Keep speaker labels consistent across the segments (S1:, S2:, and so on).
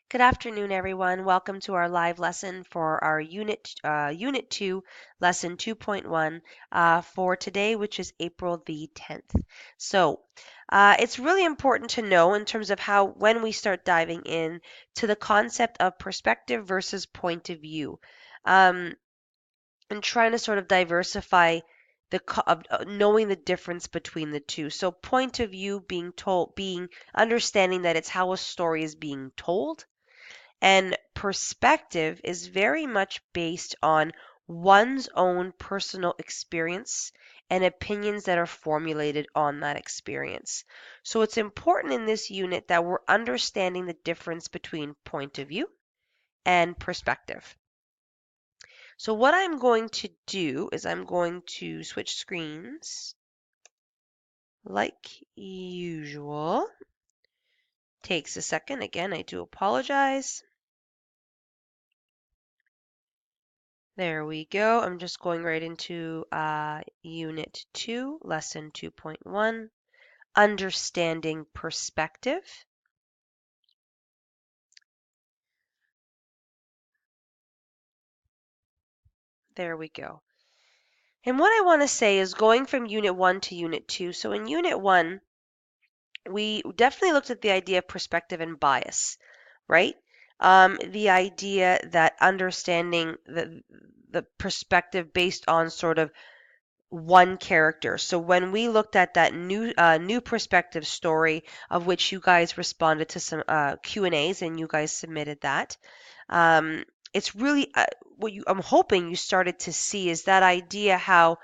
S1: Good afternoon, everyone. Welcome to our live lesson for our Unit 2, Lesson 2.1 for today, which is April the 10th. It's really important to know in terms of how, when we start diving in to the concept of perspective versus point of view, um, and trying to sort of diversify knowing the difference between the two. So, point of view being understanding that it's how a story is being told, and perspective is very much based on one's own personal experience and opinions that are formulated on that experience. So it's important in this unit that we're understanding the difference between point of view and perspective. So what I'm going to do is I'm going to switch screens like usual. Takes a second. Again, I do apologize. There we go. I'm just going right into Unit 2, Lesson 2.1, Understanding Perspective. There we go. And what I want to say is going from Unit 1 to Unit 2. So in Unit 1, we definitely looked at the idea of perspective and bias, right? The idea that understanding the perspective based on sort of one character. So when we looked at that new perspective story, of which you guys responded to some Q&As and you guys submitted that, um, it's really I'm hoping you started to see is that idea how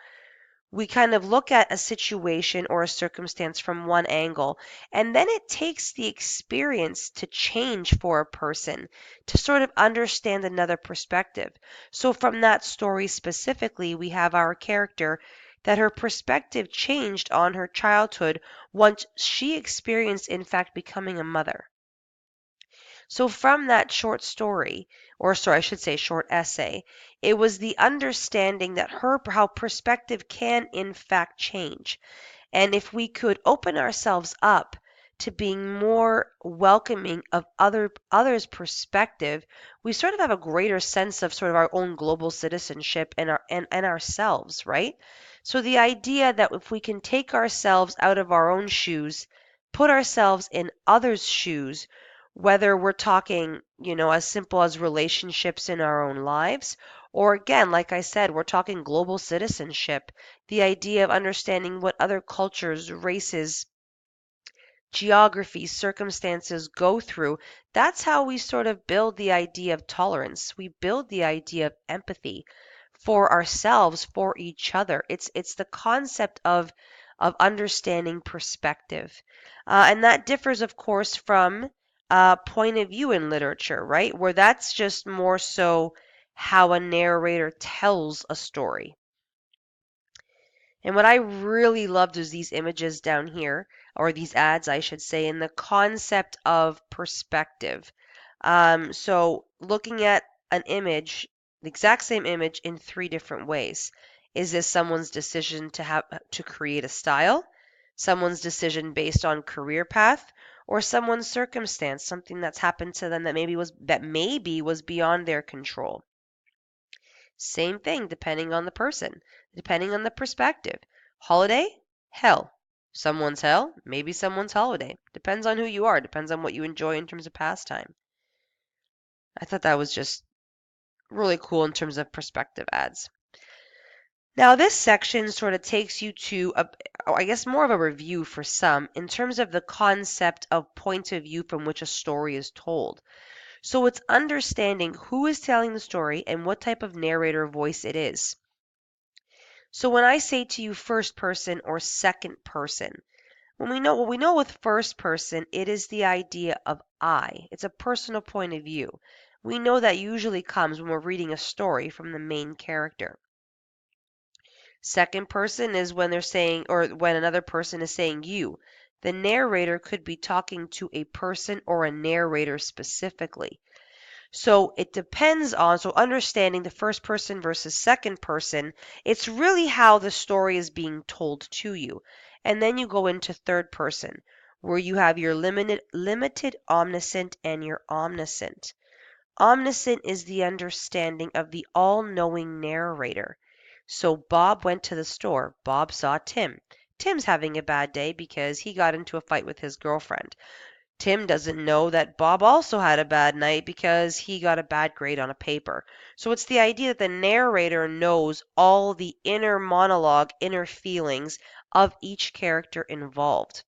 S1: we kind of look at a situation or a circumstance from one angle, and then it takes the experience to change for a person to sort of understand another perspective. So, from that story specifically, we have our character that her perspective changed on her childhood once she experienced, in fact, becoming a mother. So from that short story, or sorry, I should say short essay, it was the understanding that how perspective can in fact change. And if we could open ourselves up to being more welcoming of others' perspective, we sort of have a greater sense of sort of our own global citizenship and ourselves, right? So the idea that if we can take ourselves out of our own shoes, put ourselves in others' shoes, whether we're talking, as simple as relationships in our own lives, or again, like I said, we're talking global citizenship, the idea of understanding what other cultures, races, geographies, circumstances go through. That's how we sort of build the idea of tolerance. We build the idea of empathy for ourselves, for each other. It's the concept of understanding perspective, and that differs, of course, from point of view in literature, right? Where that's just more so how a narrator tells a story. And what I really loved was these images down here, or these ads, I should say, in the concept of perspective. So looking at an image, the exact same image in three different ways. Is this someone's decision to create a style, someone's decision based on career path, or someone's circumstance, something that's happened to them that maybe was beyond their control? Same thing depending on the person, depending on the perspective. Holiday? Hell. Someone's hell, maybe someone's holiday. Depends on who you are, depends on what you enjoy in terms of pastime. I thought that was just really cool in terms of perspective ads. Now, this section sort of takes you to, I guess, more of a review for some in terms of the concept of point of view from which a story is told. So it's understanding who is telling the story and what type of narrator voice it is. So when I say to you first person or second person, what we know with first person, it is the idea of I. It's a personal point of view. We know that usually comes when we're reading a story from the main character. Second person is when they're saying, or when another person is saying you. The narrator could be talking to a person or a narrator specifically. So it depends on, so understanding the first person versus second person, it's really how the story is being told to you. And then you go into third person, where you have your limited omniscient, and your omniscient. Omniscient is the understanding of the all-knowing narrator. So Bob went to the store. Bob saw Tim. Tim's having a bad day because he got into a fight with his girlfriend. Tim doesn't know that Bob also had a bad night because he got a bad grade on a paper. So it's the idea that the narrator knows all the inner monologue, inner feelings of each character involved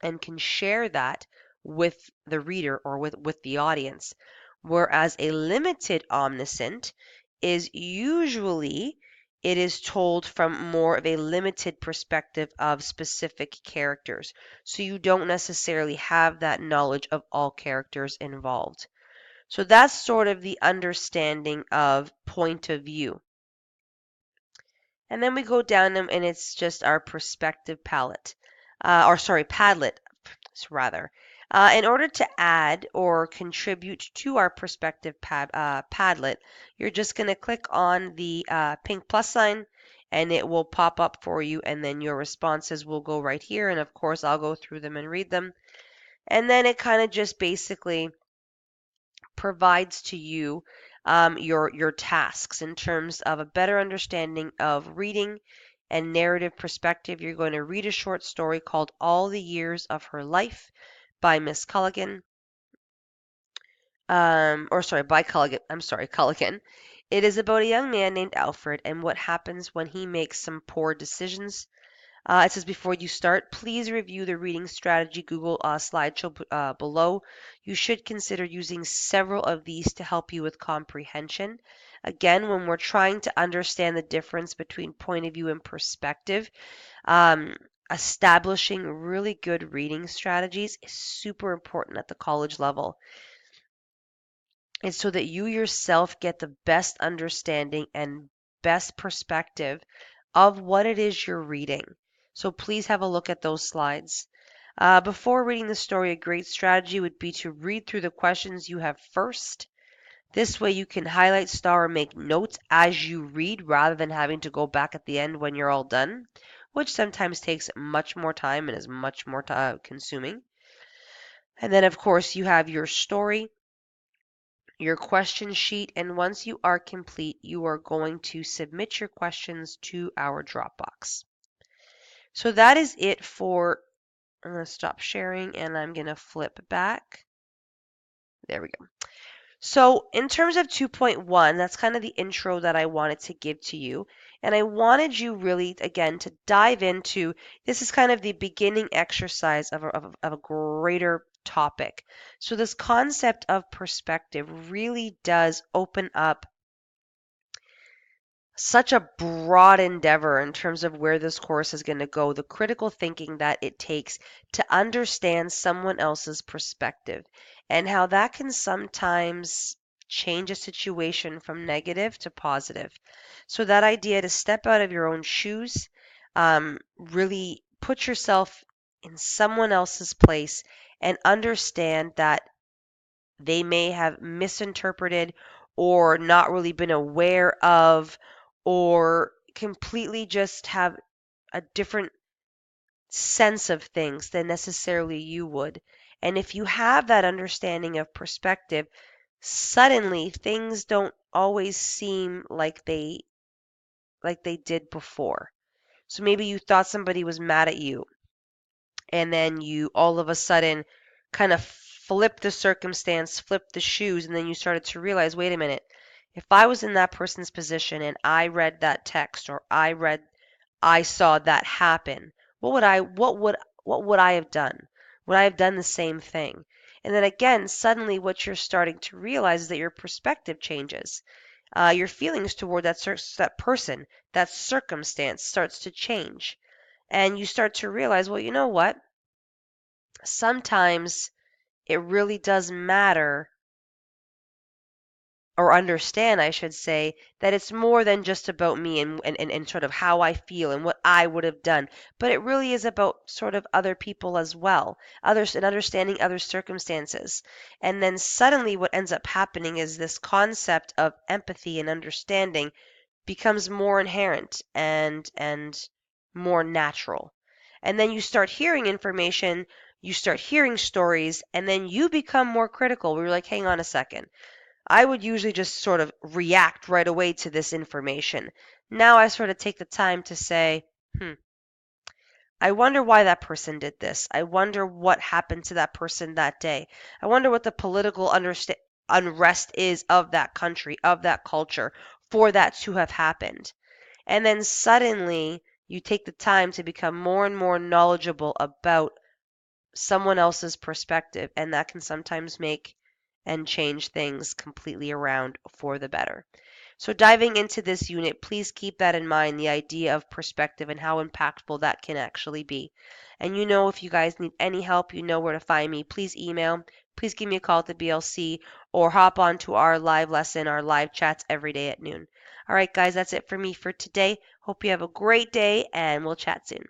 S1: and can share that with the reader or with the audience. Whereas a limited omniscient is usually it is told from more of a limited perspective of specific characters. So you don't necessarily have that knowledge of all characters involved. So that's sort of the understanding of point of view. And then we go down them and it's just our perspective palette. Padlet, rather. In order to add or contribute to our perspective Padlet, you're just going to click on the pink plus sign and it will pop up for you, and then your responses will go right here, and of course I'll go through them and read them. And then it kind of just basically provides to you your tasks in terms of a better understanding of reading and narrative perspective. You're going to read a short story called All the Years of Her Life by Miss Culligan. By Culligan. I'm sorry, Culligan. It is about a young man named Alfred and what happens when he makes some poor decisions. It says before you start, please review the reading strategy Google slideshow below. You should consider using several of these to help you with comprehension. Again, when we're trying to understand the difference between point of view and perspective, establishing really good reading strategies is super important at the college level. It's so that you yourself get the best understanding and best perspective of what it is you're reading. So please have a look at those slides. Before reading the story, a great strategy would be to read through the questions you have first. This way you can highlight, star, or make notes as you read rather than having to go back at the end when you're all done, which sometimes takes much more time and is much more consuming. And then, of course, you have your story, your question sheet, and once you are complete, you are going to submit your questions to our Dropbox. So that is it for, I'm going to stop sharing and I'm going to flip back. There we go. So in terms of 2.1, that's kind of the intro that I wanted to give to you. And I wanted you really, again, to dive into, this is kind of the beginning exercise of a greater topic. So this concept of perspective really does open up such a broad endeavor in terms of where this course is going to go, the critical thinking that it takes to understand someone else's perspective, and how that can sometimes change a situation from negative to positive. So that idea to step out of your own shoes, really put yourself in someone else's place and understand that they may have misinterpreted or not really been aware of or completely just have a different sense of things than necessarily you would. And if you have that understanding of perspective, suddenly things don't always seem like they did before. So maybe you thought somebody was mad at you, and then you all of a sudden kind of flip the circumstance, flip the shoes, and then you started to realize, wait a minute, if I was in that person's position and I read that text or I saw that happen, what would I have done? Would I have done the same thing? And then again, suddenly what you're starting to realize is that your perspective changes. Your feelings toward that person, that circumstance starts to change. And you start to realize, well, you know what? Sometimes it really does matter, or understand, I should say, that it's more than just about me and sort of how I feel and what I would have done, but it really is about sort of other people as well, others, and understanding other circumstances. And then suddenly what ends up happening is this concept of empathy and understanding becomes more inherent and more natural. And then you start hearing information you start hearing stories, and then you become more critical. We're like, hang on a second. I would usually just sort of react right away to this information. Now I sort of take the time to say, I wonder why that person did this. I wonder what happened to that person that day. I wonder what the political unrest is of that country, of that culture, for that to have happened. And then suddenly you take the time to become more and more knowledgeable about someone else's perspective, and that can sometimes make and change things completely around for the better. So, diving into this unit, please keep that in mind, the idea of perspective and how impactful that can actually be. And if you guys need any help, you know where to find me. Please email, please give me a call at the BLC, or hop on to our live lesson, our live chats every day at noon. All right, guys, that's it for me for today. Hope you have a great day, and we'll chat soon.